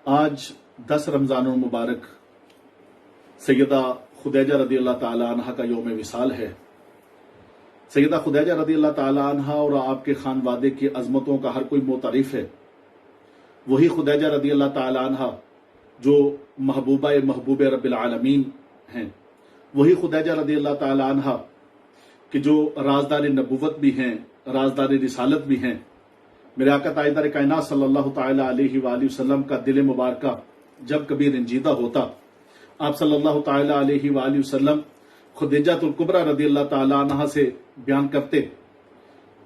آج 10 رمضان المبارک سیدہ خدیجہ رضی اللہ تعالی عنہ کا یوم وصال ہے۔ سیدہ خدیجہ رضی اللہ تعالی عنہ اور آپ کے خانوادے کی عظمتوں کا ہر کوئی معترف ہے۔ وہی خدیجہ رضی اللہ تعالی عنہ جو محبوب رب العالمین ہیں، وہی خدیجہ رضی اللہ تعالی عنہ کہ جو رازدار نبوت بھی ہیں، رازدار رسالت بھی ہیں۔ میرے آقا تاجدار کائنات صلی اللہ تعالی علیہ وآلہ وسلم کا دل مبارکہ جب کبھی رنجیدہ ہوتا، آپ صلی اللہ تعالی علیہ وآلہ وسلم خدیجہ الکبریٰ رضی اللہ تعالی عنہ سے بیان کرتے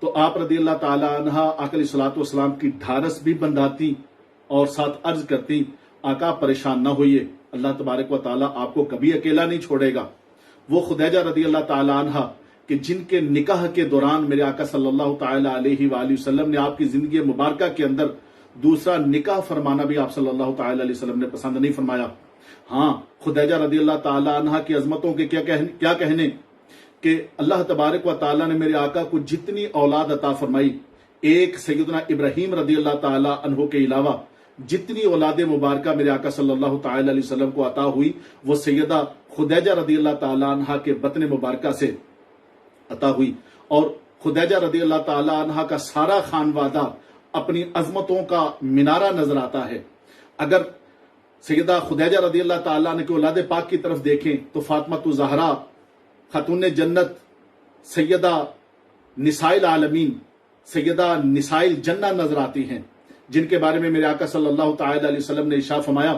تو آپ رضی اللہ تعالی عنہ آقا علیہ الصلوۃ والسلام کی ڈھارس بھی بندھاتی اور ساتھ عرض کرتی، آقا پریشان نہ ہوئیے، اللہ تبارک و تعالی آپ کو کبھی اکیلا نہیں چھوڑے گا۔ وہ خدیجہ رضی اللہ تعالی عنہ کہ جن کے نکاح کے دوران میرے آقا صلی اللہ تعالی علیہ وآلہ وسلم نے آپ کی زندگی مبارکہ کے اندر دوسرا نکاح فرمانا بھی آپ صلی اللہ تعالی علیہ وسلم نے پسند نہیں فرمایا۔ ہاں، خدیجہ رضی اللہ تعالی عنہ کی عظمتوں کے کیا کہنے کہ اللہ تبارک و تعالی نے میرے آقا کو جتنی اولاد عطا فرمائی، ایک سیدنا ابراہیم رضی اللہ تعالی عنہ کے علاوہ جتنی اولاد مبارکہ میرے آقا صلی اللہ تعالی علیہ وسلم کو عطا ہوئی، وہ سیدہ خدیجہ رضی اللہ تعالی عنہ کے بطن مبارکہ سے عطا ہوئی۔ اور خدیجہ رضی اللہ تعالی عنہ کا سارا خانوادہ اپنی عظمتوں کا مینارہ نظر آتا ہے۔ اگر سیدہ خدیجہ رضی اللہ تعالی عنہ کے اولاد پاک کی طرف دیکھیں تو فاطمہ الزہرا خاتون جنت، سیدہ نساء العالمین، سیدہ نساء الجنہ نظر آتی ہیں، جن کے بارے میں میرے آقا صلی اللہ تعالی علیہ وسلم نے ارشاد فرمایا،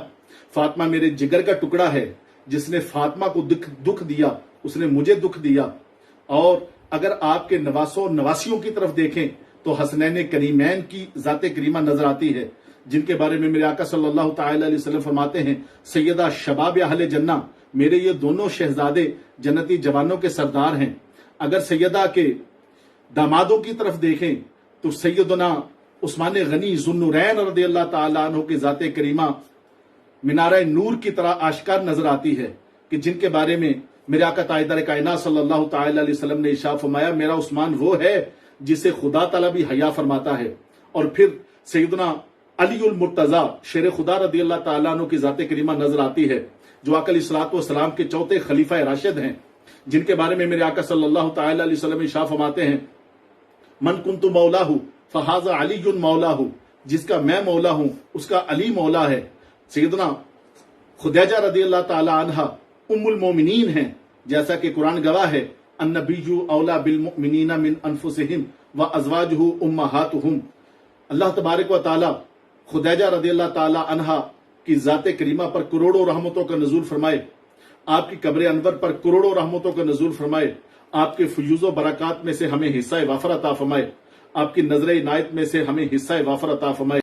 فاطمہ میرے جگر کا ٹکڑا ہے، جس نے فاطمہ کو دکھ دیا اس نے مجھے دکھ دیا۔ اور اگر آپ کے نواسوں نواسیوں کی طرف دیکھیں تو حسنین کریمین کی ذات کریمہ نظر آتی ہے، جن کے بارے میں میرے آقا صلی اللہ تعالی علیہ وسلم فرماتے ہیں، سیدہ شباب اہل جنہ، میرے یہ دونوں شہزادے جنتی جوانوں کے سردار ہیں۔ اگر سیدہ کے دامادوں کی طرف دیکھیں تو سیدنا عثمان غنی ذوالنورین رضی اللہ تعالی عنہ کی ذات کریمہ مینارہ نور کی طرح آشکار نظر آتی ہے، کہ جن کے بارے میں میرے آقا تاجدار کائنات صلی اللہ تعالی علیہ وسلم نے ارشاد فرمایا، میرا عثمان وہ ہے جسے خدا تعالی بھی حیا فرماتا ہے۔ اور پھر سیدنا علی المرتضیٰ شیر خدا رضی اللہ تعالیٰ عنہ کی ذات کریمہ نظر آتی ہے، جو آقا علیہ الصلوۃ والسلام کے چوتھے خلیفہ راشد ہیں، جن کے بارے میں میرے آقا صلی اللہ تعالی علیہ وسلم ارشاد فرماتے ہیں، من کنت مولاہ فہذا علی مولاہ، جس کا میں مولا ہوں اس کا علی مولا ہے۔ سیدنا خدیجہ رضی اللہ تعالی عنہ ام المومنین ہیں، جیسا کہ قرآن گواہ ہے، النبی اولا بالمؤمنین من انفسہم وازواجہ امہاتہم۔ اللہ تبارک و تعالی خدیجہ رضی اللہ تعالی عنہ کی ذات کریمہ پر کروڑوں رحمتوں کا نزول فرمائے، آپ کی قبر انور پر کروڑوں رحمتوں کا نزول فرمائے، آپ کے فیوز و برکات میں سے ہمیں حصہ وافر عطا فرمائے، آپ کی نظر عنایت میں سے ہمیں حصہ وافر عطا فرمائے۔